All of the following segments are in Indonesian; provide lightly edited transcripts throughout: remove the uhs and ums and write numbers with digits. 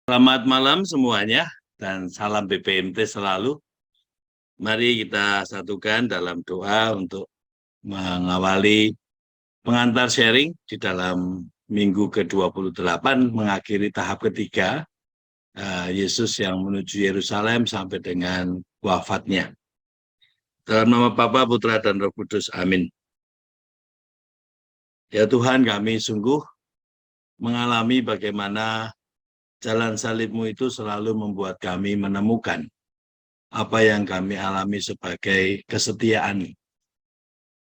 Selamat malam semuanya dan salam BPMT selalu. Mari kita satukan dalam doa untuk mengawali pengantar sharing di dalam minggu ke-28 mengakhiri tahap ketiga Yesus yang menuju Yerusalem sampai dengan wafatnya. Dalam nama Bapa, Putra, dan Roh Kudus. Amin. Ya Tuhan, kami sungguh mengalami bagaimana jalan salib-Mu itu selalu membuat kami menemukan apa yang kami alami sebagai kesetiaan.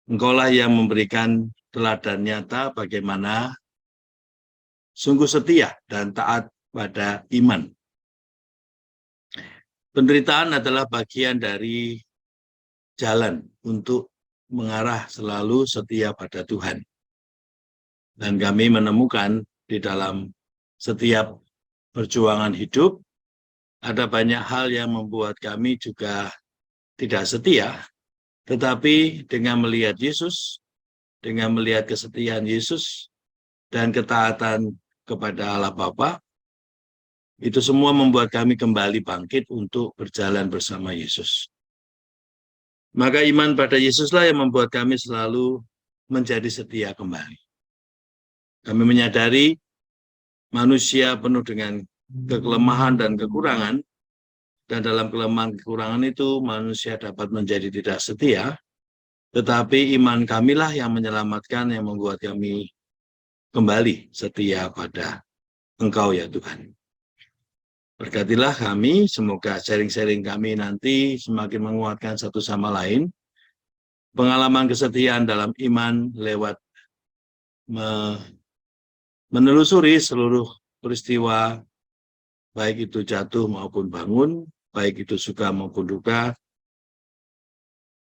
Engkaulah yang memberikan teladan nyata bagaimana sungguh setia dan taat pada iman. Penderitaan adalah bagian dari jalan untuk mengarah selalu setia pada Tuhan. Dan kami menemukan di dalam setiap perjuangan hidup, ada banyak hal yang membuat kami juga tidak setia, tetapi dengan melihat Yesus, dengan melihat kesetiaan Yesus, dan ketaatan kepada Allah Bapa, itu semua membuat kami kembali bangkit untuk berjalan bersama Yesus. Maka iman pada Yesuslah yang membuat kami selalu menjadi setia kembali. Kami menyadari manusia penuh dengan kekelemahan dan kekurangan, dan dalam kelemahan kekurangan itu manusia dapat menjadi tidak setia, tetapi iman kamilah yang menyelamatkan, yang membuat kami kembali setia pada Engkau ya Tuhan. Berkatilah kami, semoga sharing-sharing kami nanti semakin menguatkan satu sama lain, pengalaman kesetiaan dalam iman lewat menelusuri seluruh peristiwa, baik itu jatuh maupun bangun, baik itu suka maupun duka.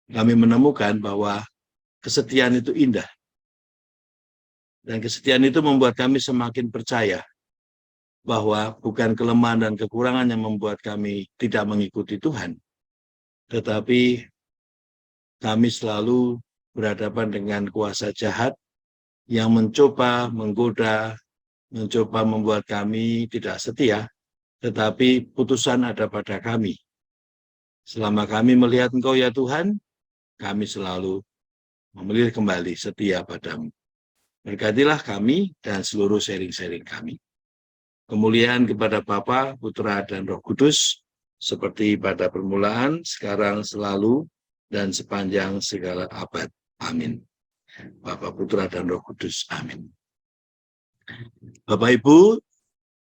Kami menemukan bahwa kesetiaan itu indah, dan kesetiaan itu membuat kami semakin percaya bahwa bukan kelemahan dan kekurangan yang membuat kami tidak mengikuti Tuhan, tetapi kami selalu berhadapan dengan kuasa jahat yang mencoba menggoda, mencoba membuat kami tidak setia, tetapi putusan ada pada kami. Selama kami melihat Engkau ya Tuhan, kami selalu memilih kembali setia padamu. Berkatilah kami dan seluruh sharing-sharing kami. Kemuliaan kepada Bapa, Putra, dan Roh Kudus, seperti pada permulaan, sekarang, selalu, dan sepanjang segala abad. Amin. Bapa, Putra, dan Roh Kudus. Amin. Bapak, Ibu,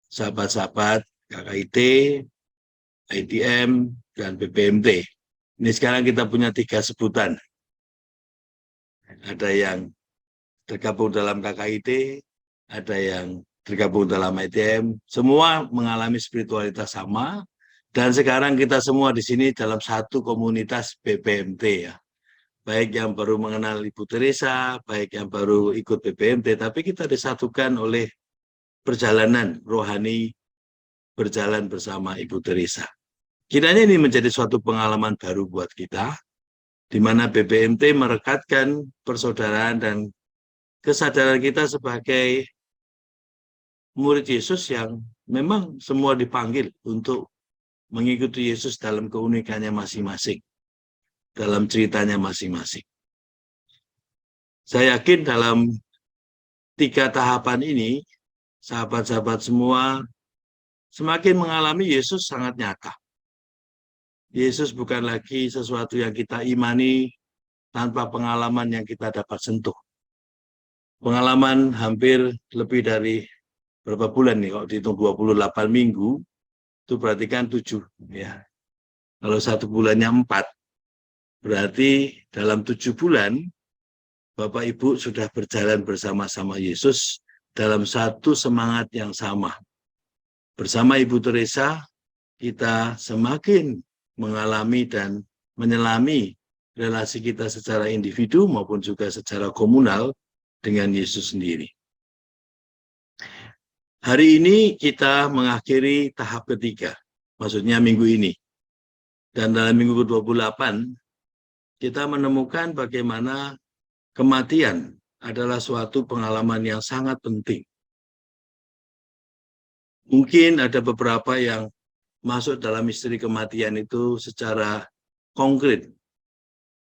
sahabat-sahabat KKIT, IDM, dan BPMT. Ini sekarang kita punya 3 sebutan. Ada yang tergabung dalam KKIT, ada yang tergabung dalam IDM, semua mengalami spiritualitas sama, dan sekarang kita semua di sini dalam satu komunitas BPMT ya. Baik yang baru mengenal Ibu Teresa, baik yang baru ikut BPMT, tapi kita disatukan oleh perjalanan rohani berjalan bersama Ibu Teresa. Kiranya ini menjadi suatu pengalaman baru buat kita, di mana BPMT merekatkan persaudaraan dan kesadaran kita sebagai murid Yesus yang memang semua dipanggil untuk mengikuti Yesus dalam keunikannya masing-masing, dalam ceritanya masing-masing. Saya yakin dalam 3 tahapan ini, sahabat-sahabat semua semakin mengalami Yesus sangat nyata. Yesus bukan lagi sesuatu yang kita imani tanpa pengalaman yang kita dapat sentuh. Pengalaman hampir lebih dari berapa bulan nih, kalau dihitung 28 minggu, itu berarti kan 7. Ya. Kalau 1 bulannya 4, berarti dalam 7 bulan, Bapak Ibu sudah berjalan bersama-sama Yesus dalam satu semangat yang sama. Bersama Ibu Teresa, kita semakin mengalami dan menyelami relasi kita secara individu maupun juga secara komunal dengan Yesus sendiri. Hari ini kita mengakhiri tahap ketiga, maksudnya minggu ini. Dan dalam minggu ke-28, kita menemukan bagaimana kematian adalah suatu pengalaman yang sangat penting. Mungkin ada beberapa yang masuk dalam misteri kematian itu secara konkret.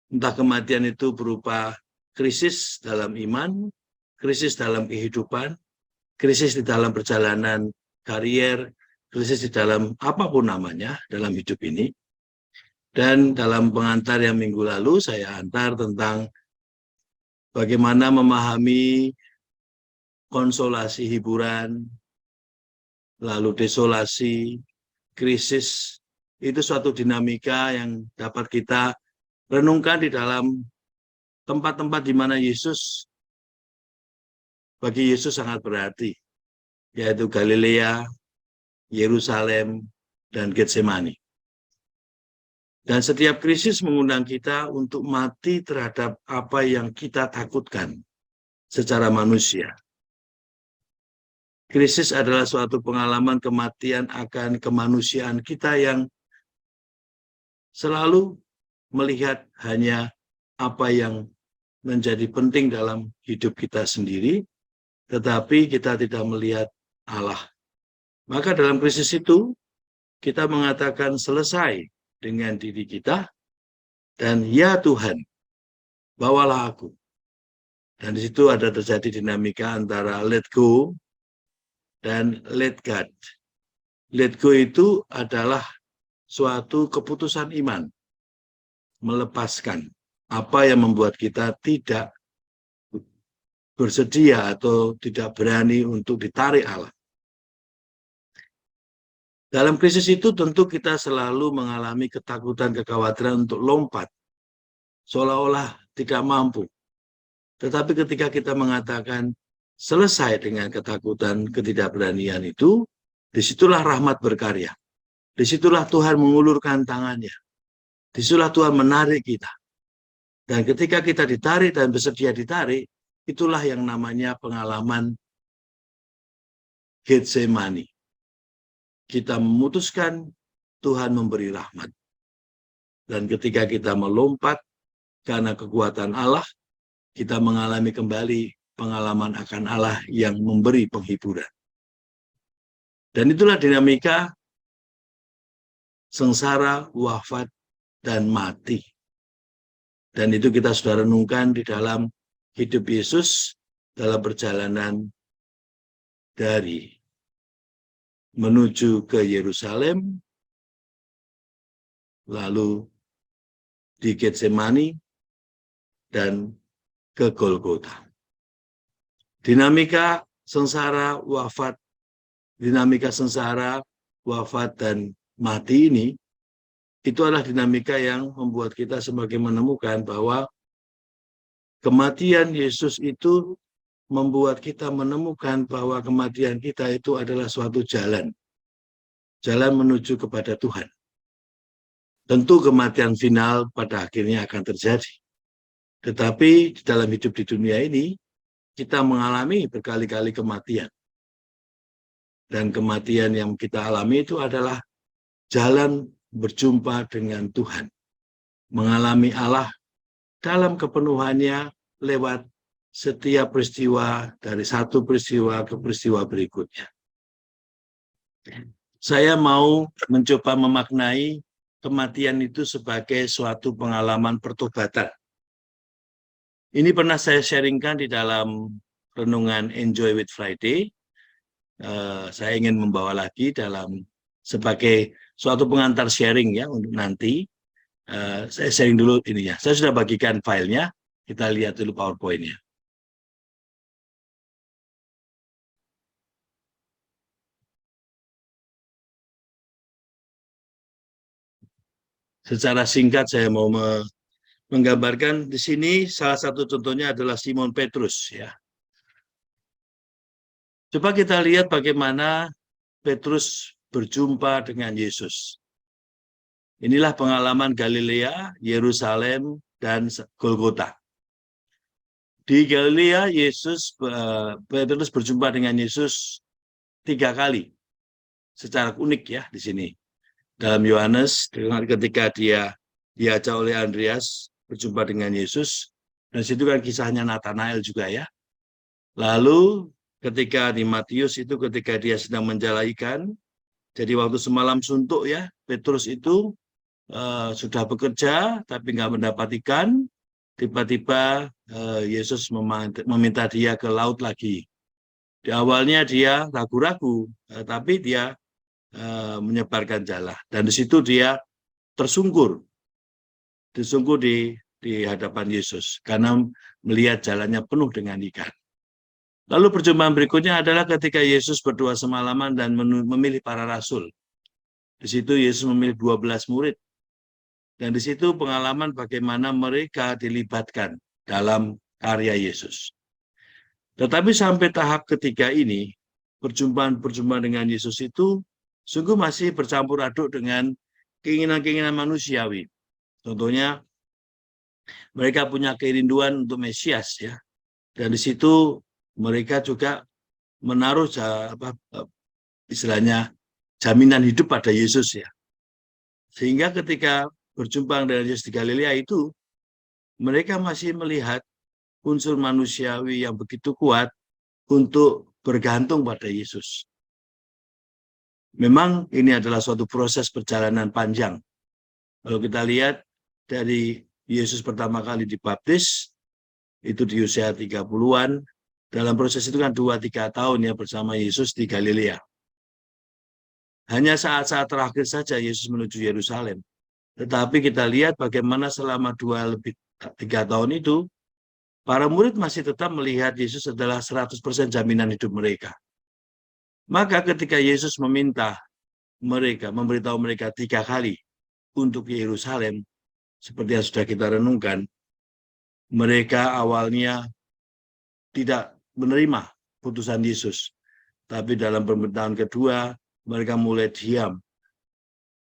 Entah kematian itu berupa krisis dalam iman, krisis dalam kehidupan, krisis di dalam perjalanan karier, krisis di dalam apapun namanya dalam hidup ini. Dan dalam pengantar yang minggu lalu saya antar tentang bagaimana memahami konsolasi hiburan, lalu desolasi, krisis, itu suatu dinamika yang dapat kita renungkan di dalam tempat-tempat di mana bagi Yesus sangat berarti, yaitu Galilea, Yerusalem, dan Getsemani. Dan setiap krisis mengundang kita untuk mati terhadap apa yang kita takutkan secara manusia. Krisis adalah suatu pengalaman kematian akan kemanusiaan kita yang selalu melihat hanya apa yang menjadi penting dalam hidup kita sendiri, tetapi kita tidak melihat Allah. Maka dalam krisis itu, kita mengatakan selesai dengan diri kita, dan ya Tuhan, bawalah aku. Dan di situ ada terjadi dinamika antara let go dan let God. Let go itu adalah suatu keputusan iman, melepaskan apa yang membuat kita tidak bersedia atau tidak berani untuk ditarik Allah. Dalam krisis itu tentu kita selalu mengalami ketakutan, kekhawatiran untuk lompat, seolah-olah tidak mampu. Tetapi ketika kita mengatakan selesai dengan ketakutan, ketidakberanian itu, disitulah rahmat berkarya. Disitulah Tuhan mengulurkan tangannya. Disitulah Tuhan menarik kita. Dan ketika kita ditarik dan bersedia ditarik, itulah yang namanya pengalaman Getsemani. Kita memutuskan, Tuhan memberi rahmat. Dan ketika kita melompat karena kekuatan Allah, kita mengalami kembali pengalaman akan Allah yang memberi penghiburan. Dan itulah dinamika sengsara, wafat, dan mati. Dan itu kita sudah renungkan di dalam hidup Yesus dalam perjalanan dari menuju ke Yerusalem, lalu di Getsemani, dan ke Golgota. Dinamika sengsara, wafat, dan mati ini, itu adalah dinamika yang membuat kita semakin menemukan bahwa kematian Yesus itu membuat kita menemukan bahwa kematian kita itu adalah suatu jalan menuju kepada Tuhan. Tentu kematian final pada akhirnya akan terjadi. Tetapi di dalam hidup di dunia ini, kita mengalami berkali-kali kematian. Dan kematian yang kita alami itu adalah jalan berjumpa dengan Tuhan. Mengalami Allah dalam kepenuhannya lewat setiap peristiwa, dari satu peristiwa ke peristiwa berikutnya. Saya mau mencoba memaknai kematian itu sebagai suatu pengalaman pertobatan. Ini pernah saya sharingkan di dalam renungan Enjoy with Friday. Saya ingin membawa lagi sebagai suatu pengantar sharing ya untuk nanti. Saya sharing dulu ininya. Saya sudah bagikan filenya. Kita lihat dulu PowerPoint-nya. Secara singkat saya mau menggambarkan di sini salah satu contohnya adalah Simon Petrus ya. Coba kita lihat bagaimana Petrus berjumpa dengan Yesus. Inilah pengalaman Galilea, Yerusalem, dan Golgota. Di Galilea, Petrus berjumpa dengan Yesus 3 kali. Secara unik ya di sini. Dalam Yohanes, ketika dia diajak oleh Andreas berjumpa dengan Yesus, dan situ kan kisahnya Nathanael juga ya. Lalu ketika di Matius itu ketika dia sedang menjala ikan. Jadi waktu semalam suntuk ya, Petrus itu sudah bekerja tapi nggak mendapat ikan. Tiba-tiba Yesus meminta dia ke laut lagi. Di awalnya dia ragu-ragu, tapi dia menyebarkan jala. Dan di situ dia tersungkur, di hadapan Yesus karena melihat jalannya penuh dengan ikan. Lalu perjumpaan berikutnya adalah ketika Yesus berdoa semalaman dan memilih para rasul. Di situ Yesus memilih 12 murid. Dan di situ pengalaman bagaimana mereka dilibatkan dalam karya Yesus. Tetapi sampai tahap ketiga ini, perjumpaan-perjumpaan dengan Yesus itu sungguh masih bercampur aduk dengan keinginan-keinginan manusiawi. Contohnya, mereka punya kerinduan untuk Mesias, ya. Dan di situ mereka juga menaruh istilahnya jaminan hidup pada Yesus, ya. Sehingga ketika berjumpa dengan Yesus di Galilea itu, mereka masih melihat unsur manusiawi yang begitu kuat untuk bergantung pada Yesus. Memang ini adalah suatu proses perjalanan panjang. Kalau kita lihat dari Yesus pertama kali dibaptis, itu di usia 30-an, dalam proses itu kan 2-3 tahun ya bersama Yesus di Galilea. Hanya saat-saat terakhir saja Yesus menuju Yerusalem. Tetapi kita lihat bagaimana selama 2-3 tahun itu, para murid masih tetap melihat Yesus adalah 100% jaminan hidup mereka. Maka ketika Yesus memberitahu mereka 3 kali untuk Yerusalem, seperti yang sudah kita renungkan, mereka awalnya tidak menerima putusan Yesus. Tapi dalam pemerintahan kedua, mereka mulai diam,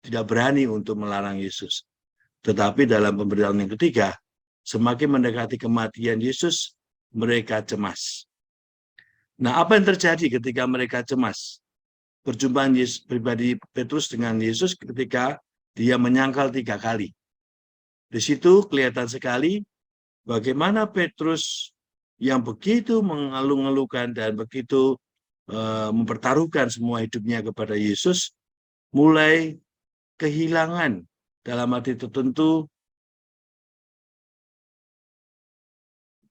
tidak berani untuk melarang Yesus. Tetapi dalam pemerintahan yang ketiga, semakin mendekati kematian Yesus, mereka cemas. Nah, apa yang terjadi ketika mereka cemas? Perjumpaan Yesus, pribadi Petrus dengan Yesus ketika dia menyangkal 3 kali. Di situ kelihatan sekali bagaimana Petrus yang begitu mengeluh-ngeluhkan dan begitu mempertaruhkan semua hidupnya kepada Yesus, mulai kehilangan dalam arti tertentu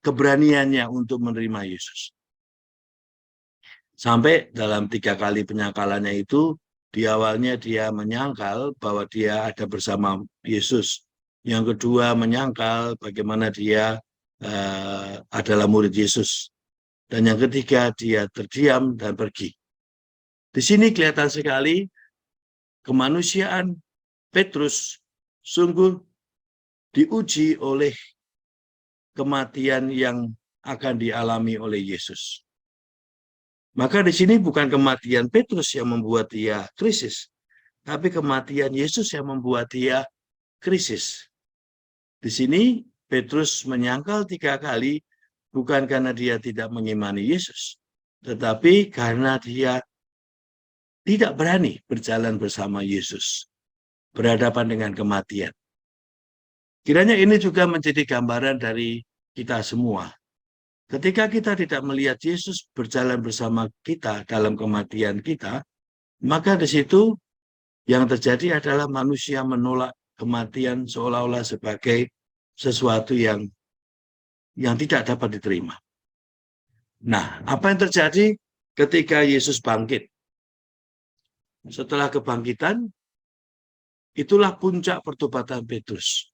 keberaniannya untuk menerima Yesus. Sampai dalam 3 kali penyangkalannya itu, di awalnya dia menyangkal bahwa dia ada bersama Yesus. Yang kedua menyangkal bagaimana dia adalah murid Yesus. Dan yang ketiga dia terdiam dan pergi. Di sini kelihatan sekali kemanusiaan Petrus sungguh diuji oleh kematian yang akan dialami oleh Yesus. Maka di sini bukan kematian Petrus yang membuat dia krisis, tapi kematian Yesus yang membuat dia krisis. Di sini Petrus menyangkal 3 kali bukan karena dia tidak mengimani Yesus, tetapi karena dia tidak berani berjalan bersama Yesus, berhadapan dengan kematian. Kiranya ini juga menjadi gambaran dari kita semua. Ketika kita tidak melihat Yesus berjalan bersama kita dalam kematian kita, maka di situ yang terjadi adalah manusia menolak kematian seolah-olah sebagai sesuatu yang tidak dapat diterima. Nah, apa yang terjadi ketika Yesus bangkit? Setelah kebangkitan, itulah puncak pertobatan Petrus.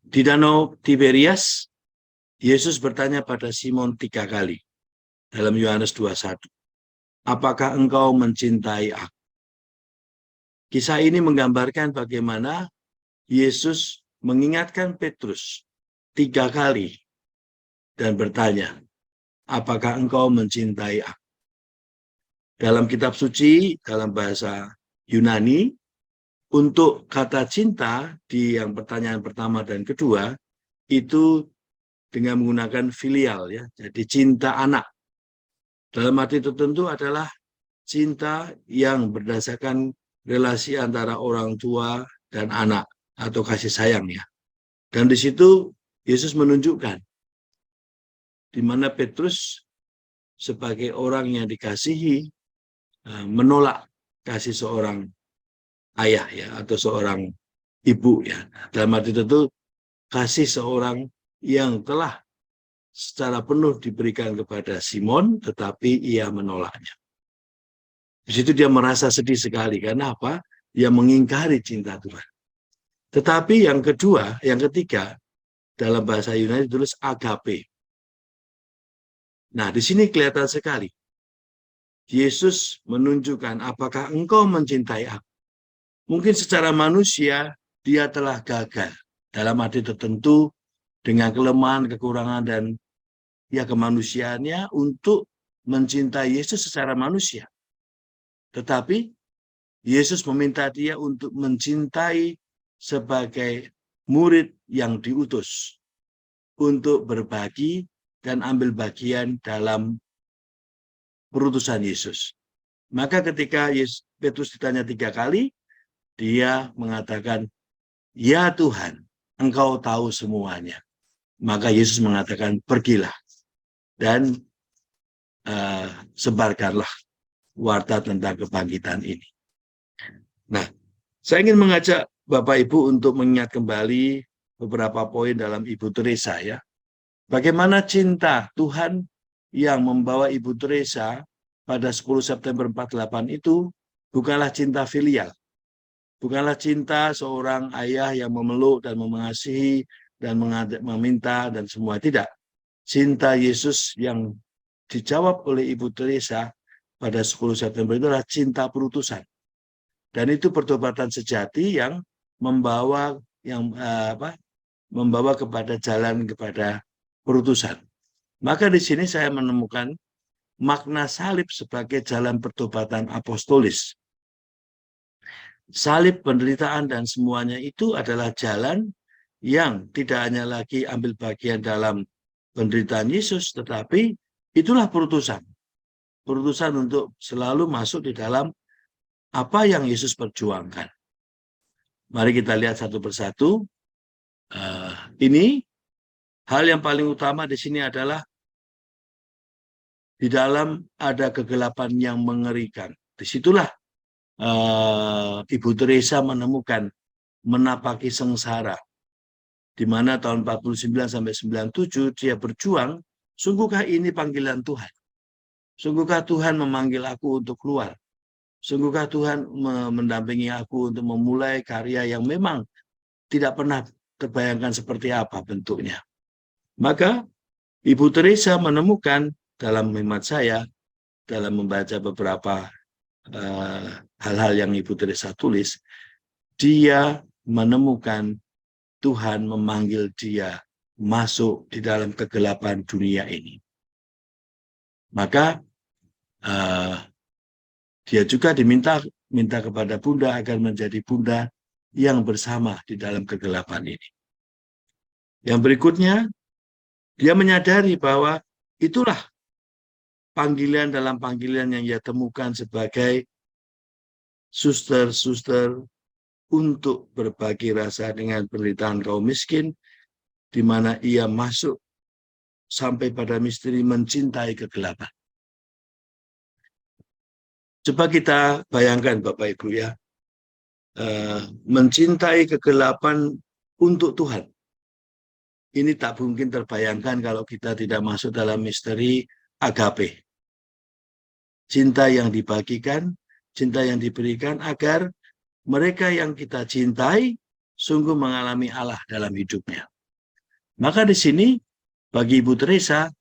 Di Danau Tiberias, Yesus bertanya pada Simon 3 kali dalam Yohanes 21. Apakah engkau mencintai aku? Kisah ini menggambarkan bagaimana Yesus mengingatkan Petrus 3 kali dan bertanya, apakah engkau mencintai aku? Dalam kitab suci, dalam bahasa Yunani, untuk kata cinta di yang pertanyaan pertama dan kedua, itu dengan menggunakan filial, ya, jadi cinta anak. Dalam arti tertentu adalah cinta yang berdasarkan relasi antara orang tua dan anak atau kasih sayang, ya. Dan di situ Yesus menunjukkan di mana Petrus sebagai orang yang dikasihi menolak kasih seorang ayah ya atau seorang ibu ya. Dalam arti itu kasih seorang yang telah secara penuh diberikan kepada Simon, tetapi ia menolaknya. Di situ dia merasa sedih sekali. Karena apa? Dia mengingkari cinta Tuhan. Tetapi yang kedua, yang ketiga, dalam bahasa Yunani ditulis agape. Nah, di sini kelihatan sekali. Yesus menunjukkan apakah engkau mencintai aku. Mungkin secara manusia dia telah gagal dalam arti tertentu dengan kelemahan, kekurangan, dan ya kemanusiaannya untuk mencintai Yesus secara manusia. Tetapi Yesus meminta dia untuk mencintai sebagai murid yang diutus untuk berbagi dan ambil bagian dalam perutusan Yesus. Maka ketika Petrus ditanya 3 kali, dia mengatakan, "Ya Tuhan, Engkau tahu semuanya." Maka Yesus mengatakan, "Pergilah dan sebarkanlah warta tentang kebangkitan ini." Nah, saya ingin mengajak Bapak Ibu untuk mengingat kembali beberapa poin dalam Ibu Teresa ya. Bagaimana cinta Tuhan yang membawa Ibu Teresa pada 10 September 48 itu bukanlah cinta filial. Bukanlah cinta seorang ayah yang memeluk dan mengasihi dan meminta dan semua. Tidak. Cinta Yesus yang dijawab oleh Ibu Teresa pada 10 September itu adalah cinta perutusan. Dan itu pertobatan sejati yang membawa membawa kepada jalan kepada perutusan. Maka di sini saya menemukan makna salib sebagai jalan pertobatan apostolis. Salib, penderitaan, dan semuanya itu adalah jalan yang tidak hanya lagi ambil bagian dalam penderitaan Yesus, tetapi itulah perutusan. Perutusan untuk selalu masuk di dalam apa yang Yesus perjuangkan. Mari kita lihat satu persatu. Ini hal yang paling utama di sini adalah di dalam ada kegelapan yang mengerikan. Disitulah Ibu Teresa menemukan menapaki sengsara. Di mana tahun 49 sampai 97 dia berjuang, sungguhkah ini panggilan Tuhan? Sungguhkah Tuhan memanggil aku untuk keluar? Sungguhkah Tuhan mendampingi aku untuk memulai karya yang memang tidak pernah terbayangkan seperti apa bentuknya? Maka Ibu Teresa menemukan dalam hemat saya, dalam membaca beberapa hal-hal yang Ibu Teresa tulis, dia menemukan Tuhan memanggil dia masuk di dalam kegelapan dunia ini. Maka dia juga minta kepada Bunda agar menjadi Bunda yang bersama di dalam kegelapan ini. Yang berikutnya, dia menyadari bahwa itulah panggilan dalam panggilan yang ia temukan sebagai suster-suster untuk berbagi rasa dengan penderitaan kaum miskin, di mana ia masuk sampai pada misteri mencintai kegelapan. Coba kita bayangkan Bapak Ibu ya, mencintai kegelapan untuk Tuhan. Ini tak mungkin terbayangkan kalau kita tidak masuk dalam misteri agape. Cinta yang dibagikan, cinta yang diberikan agar mereka yang kita cintai sungguh mengalami Allah dalam hidupnya. Maka di sini bagi Ibu Teresa,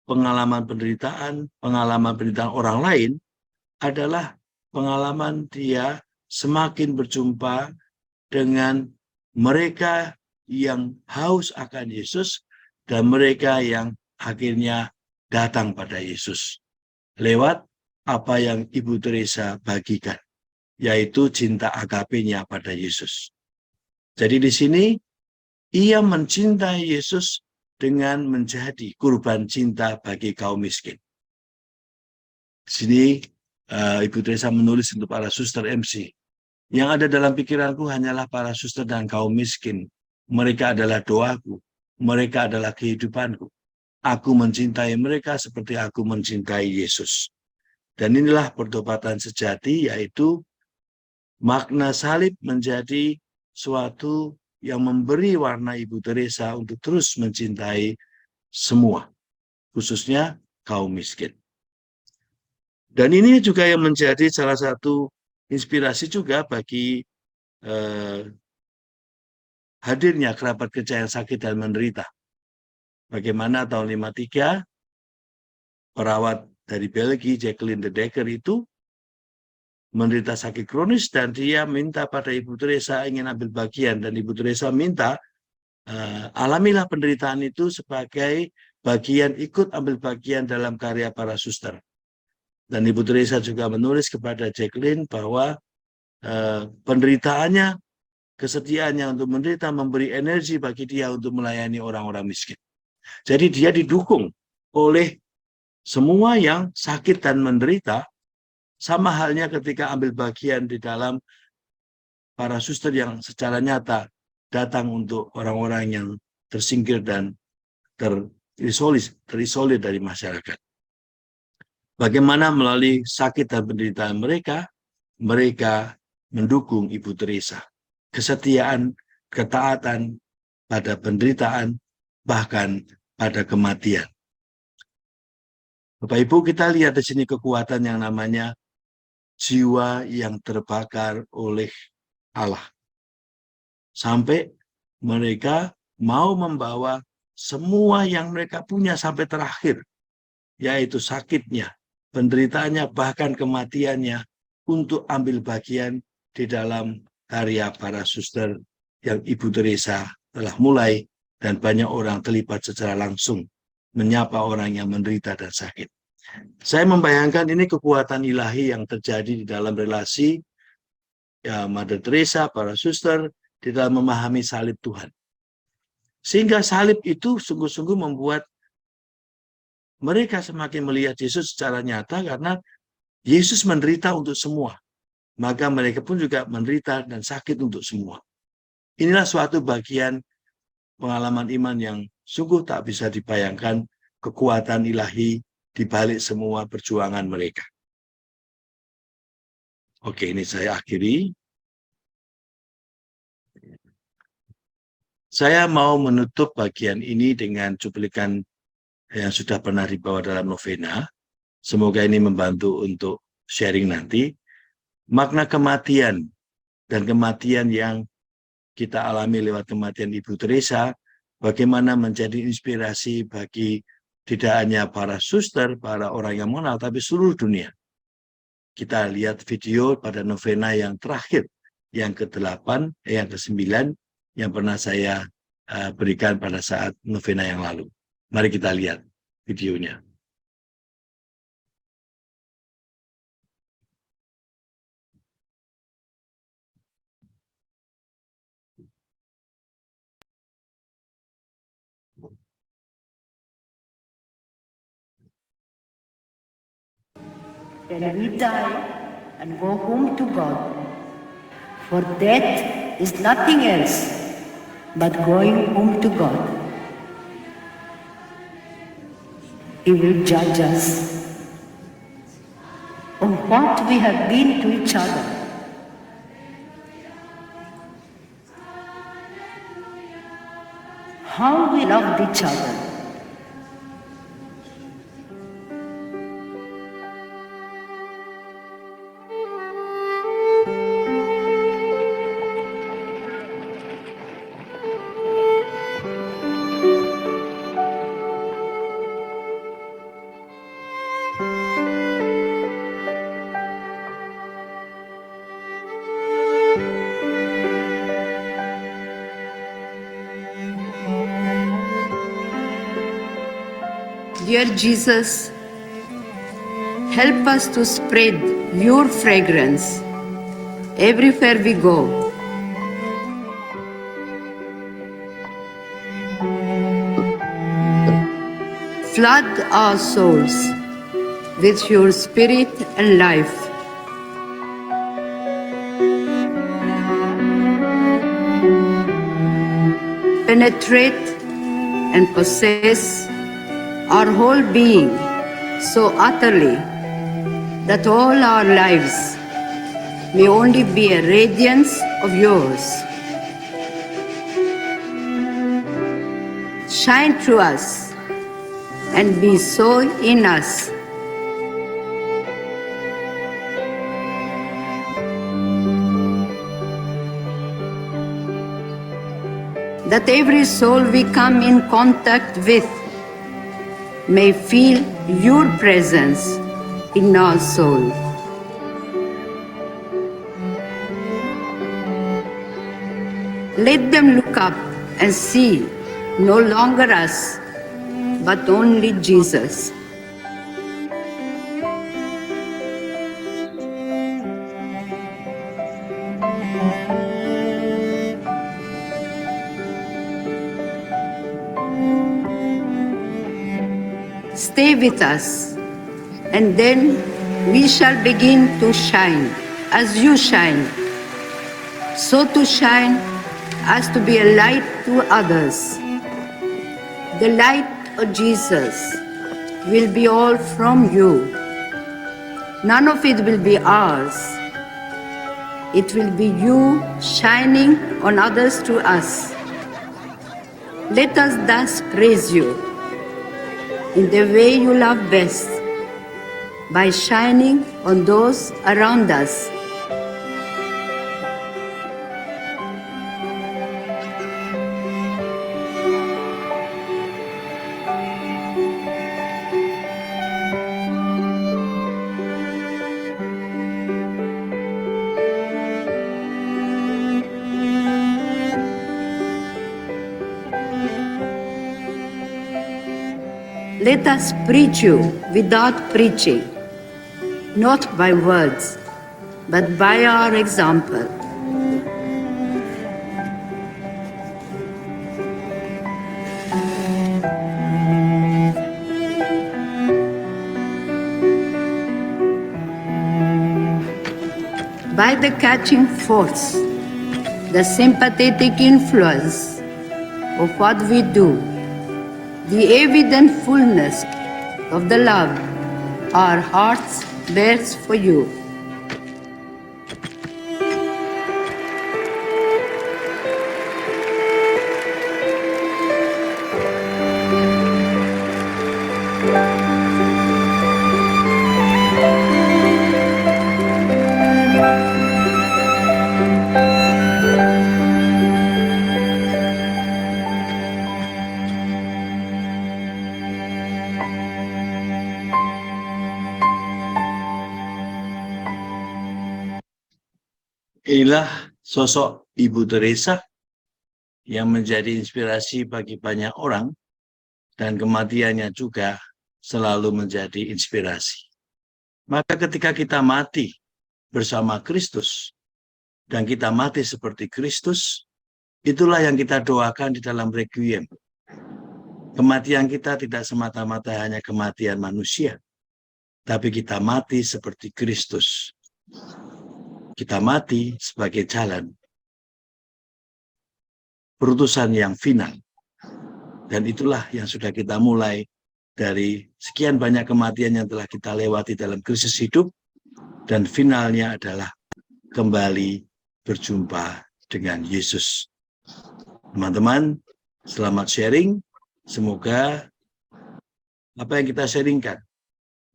pengalaman penderitaan orang lain adalah pengalaman dia semakin berjumpa dengan mereka yang haus akan Yesus dan mereka yang akhirnya datang pada Yesus lewat apa yang Ibu Teresa bagikan, yaitu cinta agapenya pada Yesus. Jadi di sini ia mencintai Yesus dengan menjadi kurban cinta bagi kaum miskin. Di sini Ibu Teresa menulis untuk para suster MC. Yang ada dalam pikiranku hanyalah para suster dan kaum miskin. Mereka adalah doaku. Mereka adalah kehidupanku. Aku mencintai mereka seperti aku mencintai Yesus. Dan inilah pertobatan sejati, yaitu makna salib menjadi suatu yang memberi warna Ibu Teresa untuk terus mencintai semua, khususnya kaum miskin. Dan ini juga yang menjadi salah satu inspirasi juga bagi hadirnya kerabat kerja yang sakit dan menderita. Bagaimana tahun 53, perawat dari Belgia, Jacqueline de Decker itu menderita sakit kronis dan dia minta pada Ibu Teresa ingin ambil bagian, dan Ibu Teresa minta alamilah penderitaan itu sebagai bagian, ikut ambil bagian dalam karya para suster. Dan Ibu Teresa juga menulis kepada Jacqueline bahwa penderitaannya, kesetiaannya untuk menderita memberi energi bagi dia untuk melayani orang-orang miskin. Jadi dia didukung oleh semua yang sakit dan menderita, sama halnya ketika ambil bagian di dalam para suster yang secara nyata datang untuk orang-orang yang tersingkir dan terisolir dari masyarakat. Bagaimana melalui sakit dan penderitaan mereka, mereka mendukung Ibu Teresa. Kesetiaan, ketaatan pada penderitaan, bahkan pada kematian. Bapak Ibu, kita lihat di sini kekuatan yang namanya jiwa yang terbakar oleh Allah. Sampai mereka mau membawa semua yang mereka punya sampai terakhir, yaitu sakitnya, penderitaannya, bahkan kematiannya, untuk ambil bagian di dalam karya para suster yang Ibu Teresa telah mulai, dan banyak orang terlibat secara langsung menyapa orang yang menderita dan sakit. Saya membayangkan ini kekuatan ilahi yang terjadi di dalam relasi Mother Teresa, para suster, di dalam memahami salib Tuhan. Sehingga salib itu sungguh-sungguh membuat mereka semakin melihat Yesus secara nyata, karena Yesus menderita untuk semua. Maka mereka pun juga menderita dan sakit untuk semua. Inilah suatu bagian pengalaman iman yang sungguh tak bisa dibayangkan, kekuatan ilahi di balik semua perjuangan mereka. Oke, ini saya akhiri. Saya mau menutup bagian ini dengan cuplikan yang sudah pernah dibawa dalam novena. Semoga ini membantu untuk sharing nanti. Makna kematian dan kematian yang kita alami lewat kematian Ibu Teresa, bagaimana menjadi inspirasi bagi tidak hanya para suster, para orang yang mengenal, tapi seluruh dunia. Kita lihat video pada novena yang terakhir, yang ke-8, yang ke-9, yang pernah saya berikan pada saat novena yang lalu. Mari kita lihat videonya. Then we die and go home to God. For death is nothing else but going home to God. He will judge us on what we have been to each other. How we loved each other. Dear Jesus, help us to spread your fragrance everywhere we go. Flood our souls with your spirit and life. Penetrate and possess our whole being so utterly that all our lives may only be a radiance of yours. Shine through us and be so in us that every soul we come in contact with may feel your presence in our soul. Let them look up and see no longer us, but only Jesus. Stay with us, and then we shall begin to shine as you shine. So to shine as to be a light to others. The light of Jesus will be all from you. None of it will be ours. It will be you shining on others through us. Let us thus praise you in the way you love best, by shining on those around us. Let us preach you without preaching, not by words, but by our example. By the catching force, the sympathetic influence of what we do, the evident fullness of the love our hearts bears for you. Inilah sosok Ibu Teresa yang menjadi inspirasi bagi banyak orang, dan kematiannya juga selalu menjadi inspirasi. Maka ketika kita mati bersama Kristus, dan kita mati seperti Kristus, itulah yang kita doakan di dalam Requiem. Kematian kita tidak semata-mata hanya kematian manusia, tapi kita mati seperti Kristus. Kita mati sebagai jalan perutusan yang final. Dan itulah yang sudah kita mulai dari sekian banyak kematian yang telah kita lewati dalam krisis hidup, dan finalnya adalah kembali berjumpa dengan Yesus. Teman-teman, selamat sharing. Semoga apa yang kita sharingkan,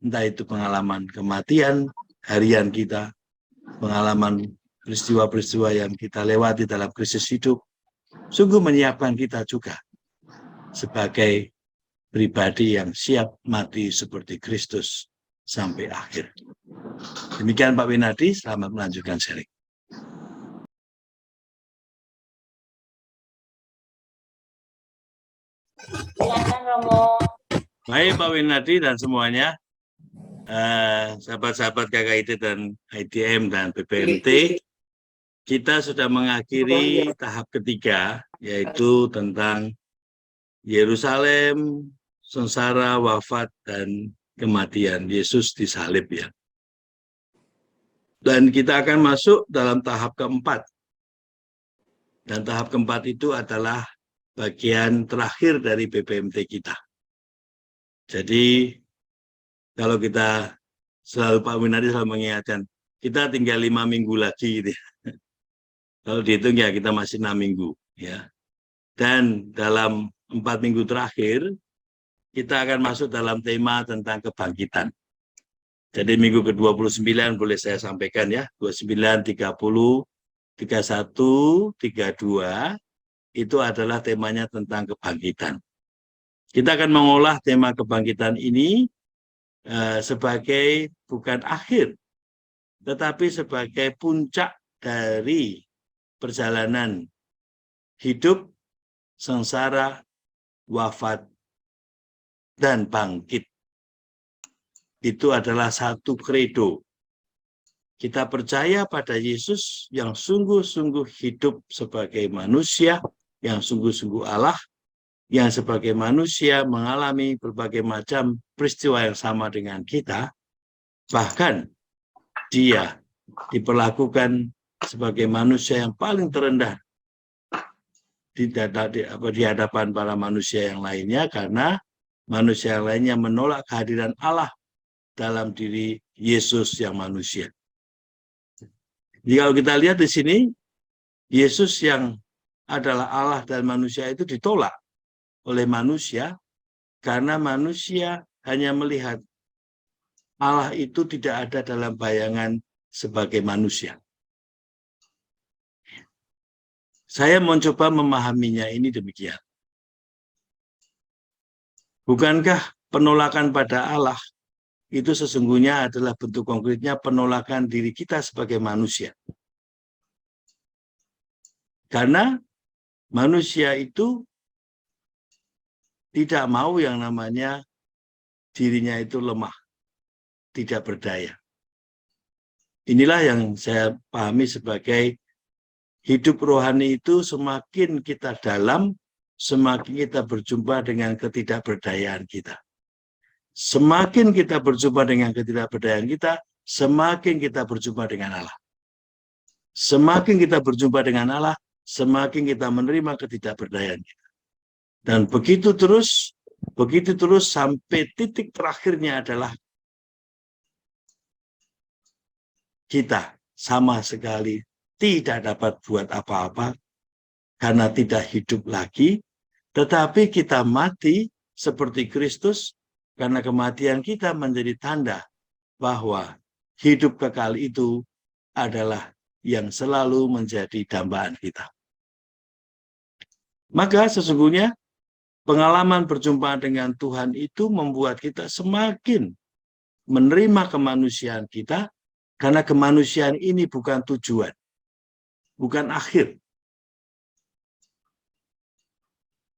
entah itu pengalaman kematian harian kita, pengalaman peristiwa-peristiwa yang kita lewati dalam krisis hidup, sungguh menyiapkan kita juga sebagai pribadi yang siap mati seperti Kristus sampai akhir. Demikian Pak Winardi, selamat melanjutkan sharing. Silakan Romo. Baik Pak Winardi dan semuanya, sahabat-sahabat KKID dan ITM dan BPMT, kita sudah mengakhiri tahap ketiga, yaitu tentang Yerusalem, sengsara, wafat, dan kematian Yesus disalib ya. Dan kita akan masuk dalam tahap keempat. Dan tahap keempat itu adalah bagian terakhir dari BPMT kita. Jadi kalau kita selalu Pak Winardi selalu mengingatkan, kita tinggal 5 minggu lagi gitu ya. Kalau dihitung ya kita masih 6 minggu ya. Dan dalam 4 minggu terakhir kita akan masuk dalam tema tentang kebangkitan. Jadi minggu ke-29 boleh saya sampaikan ya, 29, 30, 31, 32 itu adalah temanya tentang kebangkitan. Kita akan mengolah tema kebangkitan ini sebagai bukan akhir, tetapi sebagai puncak dari perjalanan hidup, sengsara, wafat, dan bangkit. Itu adalah satu kredo. Kita percaya pada Yesus yang sungguh-sungguh hidup sebagai manusia, yang sungguh-sungguh Allah, yang sebagai manusia mengalami berbagai macam peristiwa yang sama dengan kita, bahkan dia diperlakukan sebagai manusia yang paling terendah di hadapan para manusia yang lainnya, karena manusia yang lainnya menolak kehadiran Allah dalam diri Yesus yang manusia. Jadi kalau kita lihat di sini, Yesus yang adalah Allah dan manusia itu ditolak oleh manusia karena manusia hanya melihat Allah itu tidak ada dalam bayangan sebagai manusia. Saya mencoba memahaminya ini demikian. Bukankah penolakan pada Allah itu sesungguhnya adalah bentuk konkretnya penolakan diri kita sebagai manusia. Karena manusia itu tidak mau yang namanya dirinya itu lemah, tidak berdaya. Inilah yang saya pahami sebagai hidup rohani itu semakin kita dalam, semakin kita berjumpa dengan ketidakberdayaan kita. Semakin kita berjumpa dengan ketidakberdayaan kita, semakin kita berjumpa dengan Allah. Semakin kita berjumpa dengan Allah, semakin kita menerima ketidakberdayaan kita. Dan begitu terus sampai titik terakhirnya adalah kita sama sekali tidak dapat buat apa-apa karena tidak hidup lagi, tetapi kita mati seperti Kristus. Karena kematian kita menjadi tanda bahwa hidup kekal itu adalah yang selalu menjadi dambaan kita. Maka sesungguhnya pengalaman berjumpa dengan Tuhan itu membuat kita semakin menerima kemanusiaan kita, karena kemanusiaan ini bukan tujuan, bukan akhir.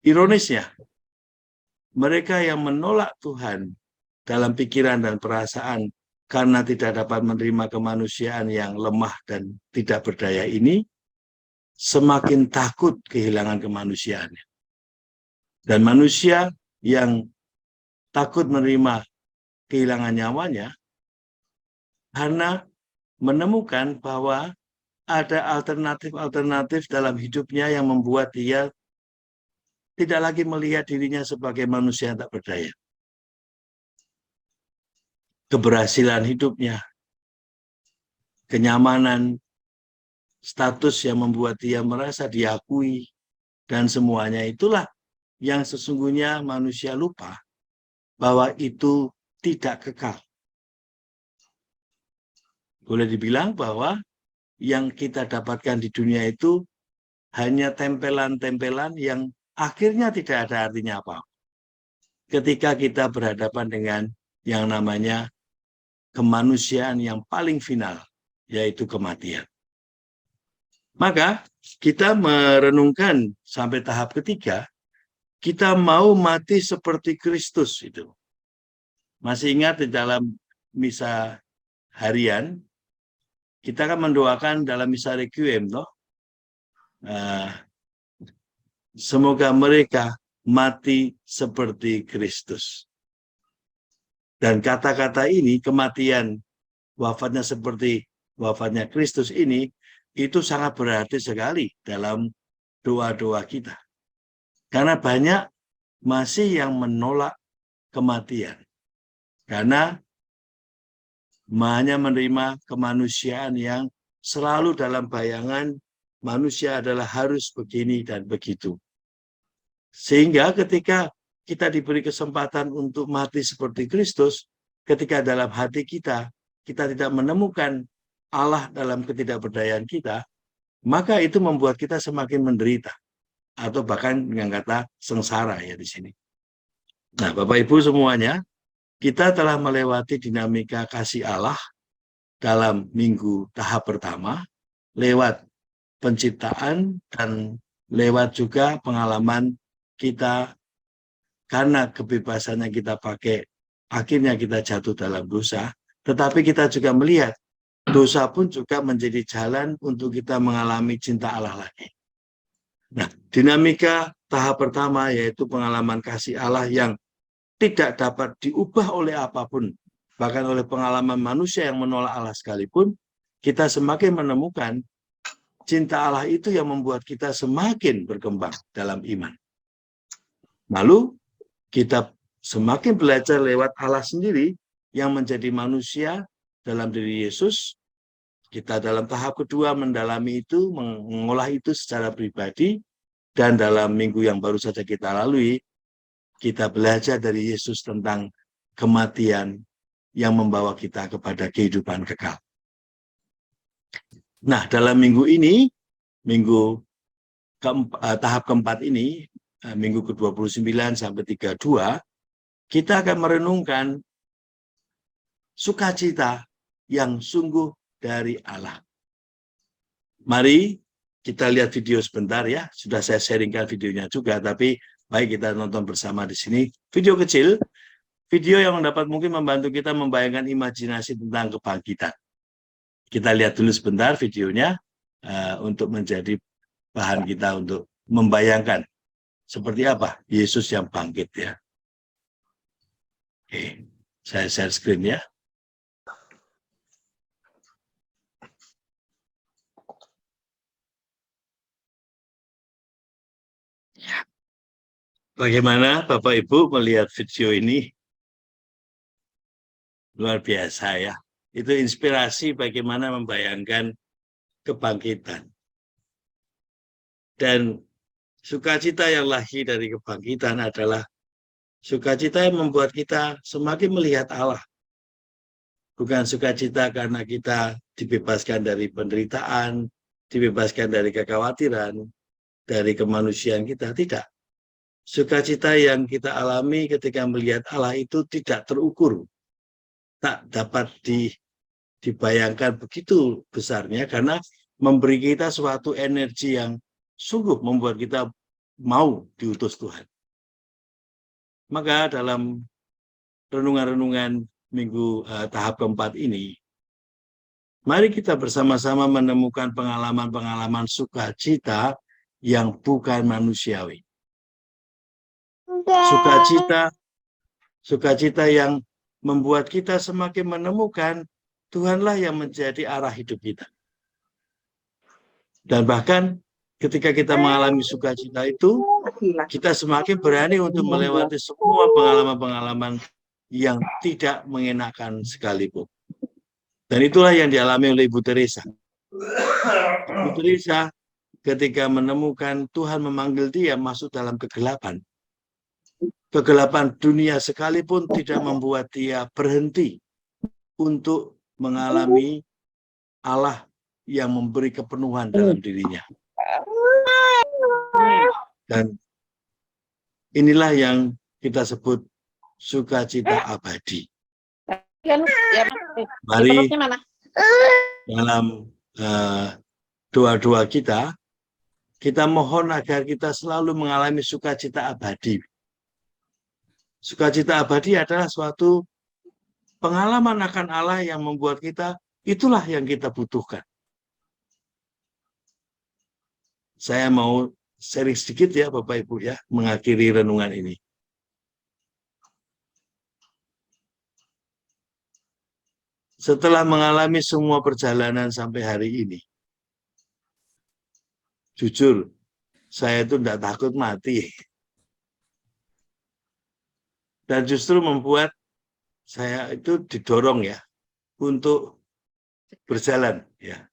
Ironisnya, mereka yang menolak Tuhan dalam pikiran dan perasaan karena tidak dapat menerima kemanusiaan yang lemah dan tidak berdaya ini, semakin takut kehilangan kemanusiaannya. Dan manusia yang takut menerima kehilangan nyawanya karena menemukan bahwa ada alternatif-alternatif dalam hidupnya yang membuat dia tidak lagi melihat dirinya sebagai manusia yang tak berdaya. Keberhasilan hidupnya, kenyamanan, status yang membuat dia merasa diakui, dan semuanya itulah yang sesungguhnya manusia lupa bahwa itu tidak kekal. Boleh dibilang bahwa yang kita dapatkan di dunia itu hanya tempelan-tempelan yang akhirnya tidak ada artinya apa. Ketika kita berhadapan dengan yang namanya kemanusiaan yang paling final, yaitu kematian. Maka kita merenungkan sampai tahap ketiga, kita mau mati seperti Kristus itu. Masih ingat di dalam misa harian, kita kan mendoakan dalam misa requiem, toh? Semoga mereka mati seperti Kristus. Dan kata-kata ini, kematian, wafatnya seperti wafatnya Kristus ini, itu sangat berarti sekali dalam doa-doa kita. Karena banyak masih yang menolak kematian. Karena hanya menerima kemanusiaan yang selalu dalam bayangan manusia adalah harus begini dan begitu. Sehingga ketika kita diberi kesempatan untuk mati seperti Kristus, ketika dalam hati kita tidak menemukan Allah dalam ketidakberdayaan kita, maka itu membuat kita semakin menderita. Atau bahkan dengan kata sengsara ya di sini. Nah, Bapak Ibu semuanya, kita telah melewati dinamika kasih Allah dalam minggu tahap pertama, lewat penciptaan dan lewat juga pengalaman kita karena kebebasannya kita pakai, akhirnya kita jatuh dalam dosa, tetapi kita juga melihat dosa pun juga menjadi jalan untuk kita mengalami cinta Allah lagi. Nah, dinamika tahap pertama yaitu pengalaman kasih Allah yang tidak dapat diubah oleh apapun, bahkan oleh pengalaman manusia yang menolak Allah sekalipun, kita semakin menemukan cinta Allah itu yang membuat kita semakin berkembang dalam iman. Lalu kita semakin belajar lewat Allah sendiri yang menjadi manusia dalam diri Yesus. Kita dalam tahap kedua mendalami itu, mengolah itu secara pribadi, dan dalam minggu yang baru saja kita lalui, kita belajar dari Yesus tentang kematian yang membawa kita kepada kehidupan kekal. Nah, dalam minggu ini, tahap keempat ini, minggu ke-29 sampai 32, kita akan merenungkan sukacita yang sungguh dari Allah. Mari kita lihat video sebentar ya. Sudah saya sharingkan videonya juga, tapi baik kita nonton bersama di sini. Video kecil, video yang dapat mungkin membantu kita membayangkan imajinasi tentang kebangkitan. Kita lihat dulu sebentar videonya untuk menjadi bahan kita untuk membayangkan seperti apa Yesus yang bangkit ya. Oke, saya share screen ya. Bagaimana Bapak Ibu melihat video ini? Luar biasa ya. Itu inspirasi bagaimana membayangkan kebangkitan. Dan sukacita yang lahir dari kebangkitan adalah sukacita yang membuat kita semakin melihat Allah. Bukan sukacita karena kita dibebaskan dari penderitaan, dibebaskan dari kekhawatiran, dari kemanusiaan kita. Tidak. Sukacita yang kita alami ketika melihat Allah itu tidak terukur. Tak dapat dibayangkan begitu besarnya karena memberi kita suatu energi yang sungguh membuat kita mau diutus Tuhan. Maka dalam renungan-renungan minggu tahap keempat ini, mari kita bersama-sama menemukan pengalaman-pengalaman sukacita yang bukan manusiawi. Sukacita yang membuat kita semakin menemukan Tuhanlah yang menjadi arah hidup kita. Dan bahkan ketika kita mengalami sukacita itu, kita semakin berani untuk melewati semua pengalaman-pengalaman yang tidak mengenakan sekalipun. Dan itulah yang dialami oleh Ibu Teresa. Ibu Teresa ketika menemukan Tuhan memanggil dia masuk dalam kegelapan. Kegelapan dunia sekalipun tidak membuat dia berhenti untuk mengalami Allah yang memberi kepenuhan dalam dirinya. Dan inilah yang kita sebut sukacita abadi. Mari dalam doa-doa kita mohon agar kita selalu mengalami sukacita abadi. Sukacita abadi adalah suatu pengalaman akan Allah yang membuat kita, itulah yang kita butuhkan. Saya mau sharing sedikit ya Bapak Ibu ya, mengakhiri renungan ini. Setelah mengalami semua perjalanan sampai hari ini, jujur, saya itu tidak takut mati. dan justru membuat saya itu didorong ya untuk berjalan ya.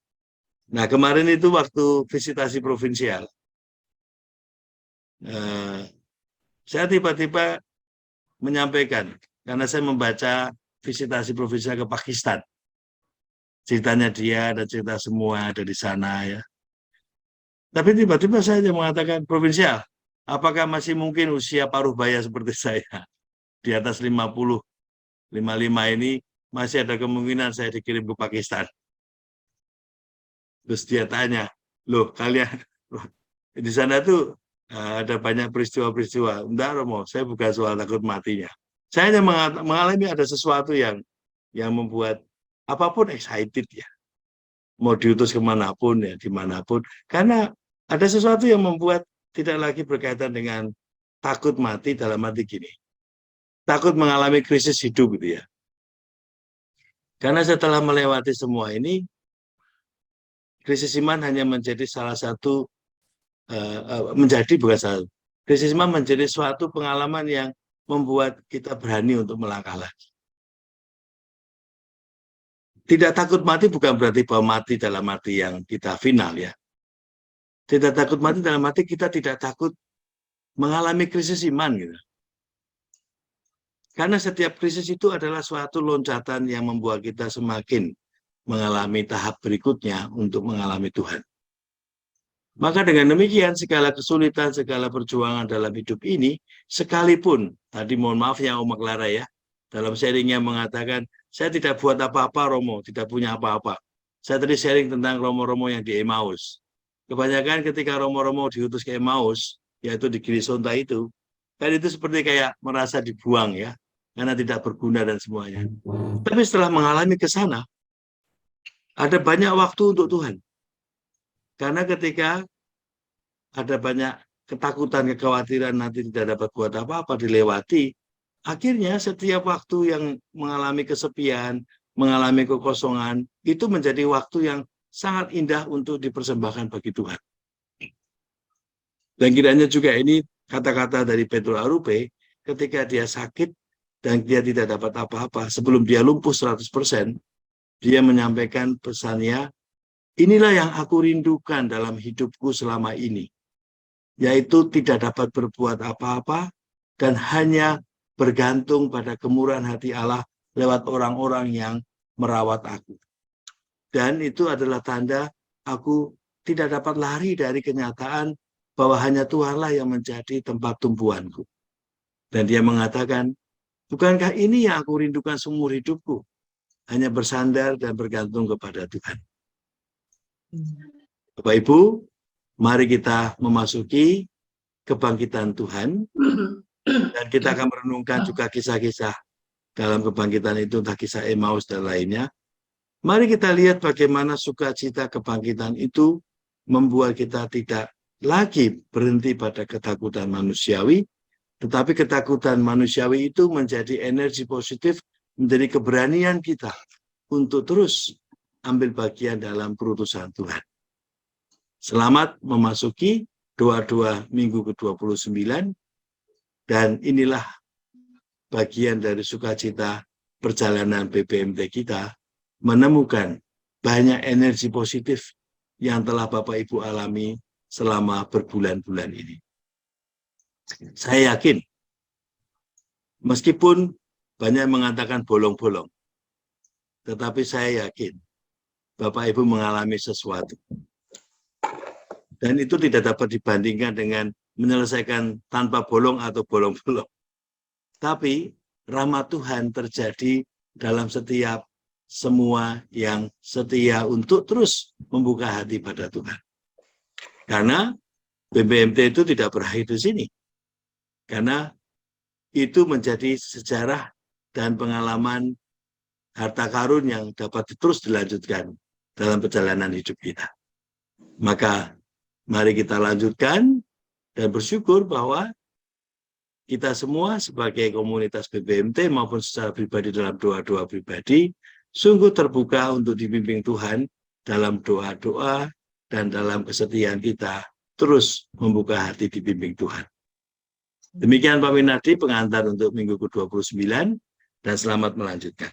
Nah, kemarin itu waktu visitasi provinsial, saya tiba-tiba menyampaikan karena saya membaca visitasi provinsial ke Pakistan. Ceritanya dia dan cerita semua ada di sana ya. Tapi tiba-tiba saya mengatakan, provinsial, apakah masih mungkin usia paruh baya seperti saya di atas 50, 55 ini masih ada kemungkinan saya dikirim ke Pakistan? Terus dia tanya, loh kalian di sana tuh ada banyak peristiwa-peristiwa. Enggak Romo, saya bukan soal takut matinya. Saya hanya mengalami ada sesuatu yang membuat apapun excited ya. Mau diutus kemanapun ya, dimanapun. Karena ada sesuatu yang membuat tidak lagi berkaitan dengan takut mati dalam arti gini. Takut mengalami krisis hidup gitu ya. Karena setelah melewati semua ini, krisis iman hanya menjadi salah satu, krisis iman menjadi suatu pengalaman yang membuat kita berani untuk melangkah lagi. Tidak takut mati bukan berarti bahwa mati dalam arti yang kita final ya. Tidak takut mati dalam arti kita tidak takut mengalami krisis iman gitu. Karena setiap krisis itu adalah suatu loncatan yang membuat kita semakin mengalami tahap berikutnya untuk mengalami Tuhan. Maka dengan demikian segala kesulitan, segala perjuangan dalam hidup ini, sekalipun, tadi mohon maaf ya Om Clara ya, dalam sharingnya mengatakan, saya tidak buat apa-apa Romo, tidak punya apa-apa. Saya tadi sharing tentang Romo-Romo yang di Emmaus. Kebanyakan ketika Romo-Romo diutus ke Emmaus, yaitu di Girisonta itu, kan itu seperti kayak merasa dibuang ya, karena tidak berguna dan semuanya. Tapi setelah mengalami ke sana, ada banyak waktu untuk Tuhan. Karena ketika ada banyak ketakutan, kekhawatiran nanti tidak dapat buat apa-apa, dilewati, akhirnya setiap waktu yang mengalami kesepian, mengalami kekosongan, itu menjadi waktu yang sangat indah untuk dipersembahkan bagi Tuhan. Dan kiranya juga ini kata-kata dari Petro Arupe, ketika dia sakit dan dia tidak dapat apa-apa, sebelum dia lumpuh 100%, dia menyampaikan pesannya, inilah yang aku rindukan dalam hidupku selama ini, yaitu tidak dapat berbuat apa-apa dan hanya bergantung pada kemurahan hati Allah lewat orang-orang yang merawat aku. Dan itu adalah tanda aku tidak dapat lari dari kenyataan bahwa hanya Tuhanlah yang menjadi tempat tumpuanku. Dan dia mengatakan, bukankah ini yang aku rindukan seumur hidupku? Hanya bersandar dan bergantung kepada Tuhan. Bapak Ibu, mari kita memasuki kebangkitan Tuhan. Dan kita akan merenungkan juga kisah-kisah dalam kebangkitan itu, entah kisah Emmaus dan lainnya. Mari kita lihat bagaimana sukacita kebangkitan itu membuat kita tidak lagi berhenti pada ketakutan manusiawi, tetapi ketakutan manusiawi itu menjadi energi positif, menjadi keberanian kita untuk terus ambil bagian dalam perutusan Tuhan. Selamat memasuki doa-doa minggu ke-29, dan inilah bagian dari sukacita perjalanan BPMT kita, menemukan banyak energi positif yang telah Bapak Ibu alami selama berbulan-bulan ini. Saya yakin, meskipun banyak mengatakan bolong-bolong, tetapi saya yakin Bapak Ibu mengalami sesuatu. Dan itu tidak dapat dibandingkan dengan menyelesaikan tanpa bolong atau bolong-bolong. Tapi rahmat Tuhan terjadi dalam setiap semua yang setia untuk terus membuka hati pada Tuhan. Karena BPMT itu tidak berakhir di sini. Karena itu menjadi sejarah dan pengalaman harta karun yang dapat terus dilanjutkan dalam perjalanan hidup kita. Maka mari kita lanjutkan dan bersyukur bahwa kita semua sebagai komunitas BPMT maupun secara pribadi dalam doa-doa pribadi sungguh terbuka untuk dibimbing Tuhan dalam doa-doa dan dalam kesetiaan kita terus membuka hati dibimbing Tuhan. Demikian Pak Winardi, pengantar untuk minggu ke-29, dan selamat melanjutkan.